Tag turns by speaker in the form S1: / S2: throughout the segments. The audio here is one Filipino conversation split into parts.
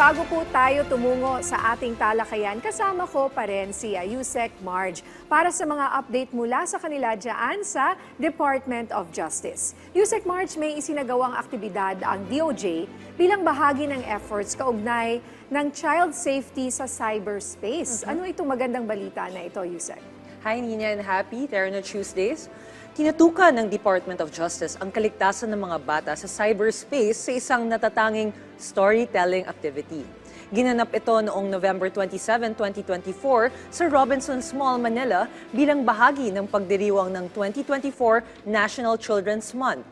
S1: bago po tayo tumungo sa ating talakayan, kasama ko pa rin si Yusek Marge para sa mga update mula sa kanila dyan sa Department of Justice. Yusek Marge, may isinagawang aktibidad ang DOJ bilang bahagi ng efforts kaugnay ng child safety sa cyberspace. Ano itong magandang balita na ito, Yusek?
S2: Hi Nina and happy Terno Tuesdays. Tinatukan ng Department of Justice ang kaligtasan ng mga bata sa cyberspace sa isang natatanging storytelling activity. Ginanap ito noong November 27, 2024 sa Robinsons Mall, Manila bilang bahagi ng pagdiriwang ng 2024 National Children's Month.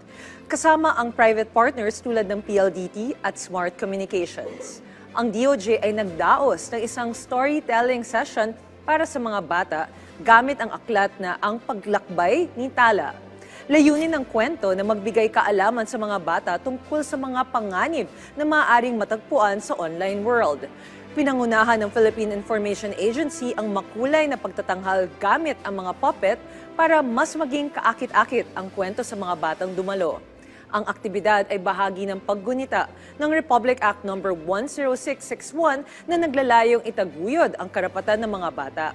S2: Kasama ang private partners tulad ng PLDT at Smart Communications. Ang DOJ ay nagdaos ng isang storytelling session para sa mga bata gamit ang aklat na Ang Paglakbay ni Tala. Layunin ng kwento na magbigay kaalaman sa mga bata tungkol sa mga panganib na maaaring matagpuan sa online world. Pinangunahan ng Philippine Information Agency ang makulay na pagtatanghal gamit ang mga puppet para mas maging kaakit-akit ang kwento sa mga batang dumalo. Ang aktibidad ay bahagi ng paggunita ng Republic Act No. 10661 na naglalayong itaguyod ang karapatan ng mga bata.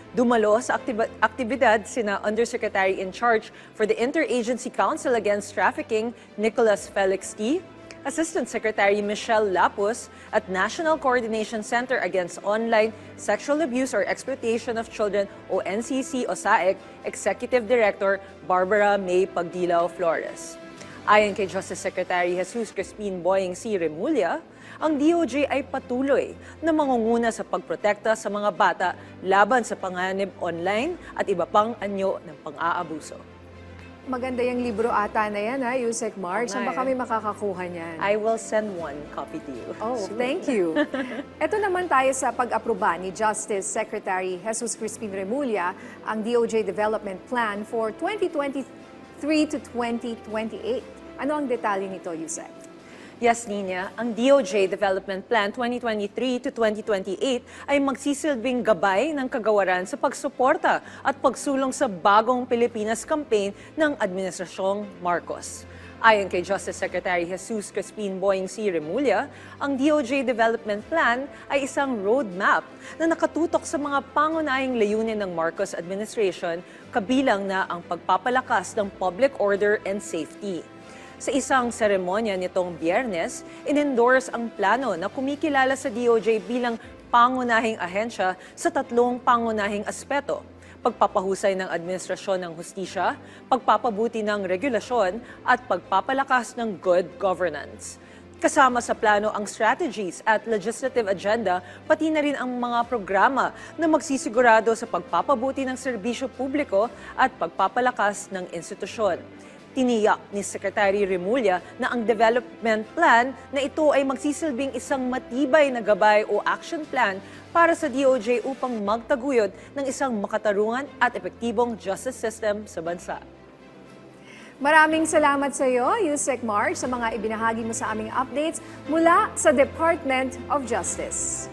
S2: Dumalo sa aktibidad sina Undersecretary in Charge for the Interagency Council Against Trafficking, Nicholas Felix T., Assistant Secretary Michelle Lapus, at National Coordination Center Against Online Sexual Abuse or Exploitation of Children o NCC o SAEC Executive Director Barbara May Pagdilaw Flores. Ayon kay Justice Secretary Jesus Crispin Boying C. Remulla, ang DOJ ay patuloy na mangunguna sa pagprotekta sa mga bata laban sa panganib online at iba pang anyo ng pang-aabuso.
S1: Maganda yung libro ata na yan, Yusek Marge. Saan ba kami makakakuha niyan?
S2: I will send one copy to you.
S1: Oh, thank you. Ito naman tayo sa pag-aproba ni Justice Secretary Jesus Crispin Remulla ang DOJ Development Plan for 2023 to 2028. Ano ang detalye nito, Yusek?
S2: Yes, Nina, ang DOJ Development Plan 2023 to 2028 ay magsisilbing gabay ng kagawaran sa pagsuporta at pagsulong sa bagong Pilipinas campaign ng Administrasyong Marcos. Ayon kay Justice Secretary Jesus Crispin Boying C. Remulla, ang DOJ Development Plan ay isang roadmap na nakatutok sa mga pangunahing layunin ng Marcos administration, kabilang na ang pagpapalakas ng public order and safety. Sa isang seremonya nitong Biyernes, in-endorse ang plano na kumikilala sa DOJ bilang pangunahing ahensya sa tatlong pangunahing aspeto: pagpapahusay ng administrasyon ng hustisya, pagpapabuti ng regulasyon, at pagpapalakas ng good governance. Kasama sa plano ang strategies at legislative agenda, pati na rin ang mga programa na magsisigurado sa pagpapabuti ng serbisyo publiko at pagpapalakas ng institusyon. Tiniyak ni Secretary Remulla na ang development plan na ito ay magsisilbing isang matibay na gabay o action plan para sa DOJ upang magtaguyod ng isang makatarungan at epektibong justice system sa bansa.
S1: Maraming salamat sa iyo, Yusek Marge, sa mga ibinahagi mo sa aming updates mula sa Department of Justice.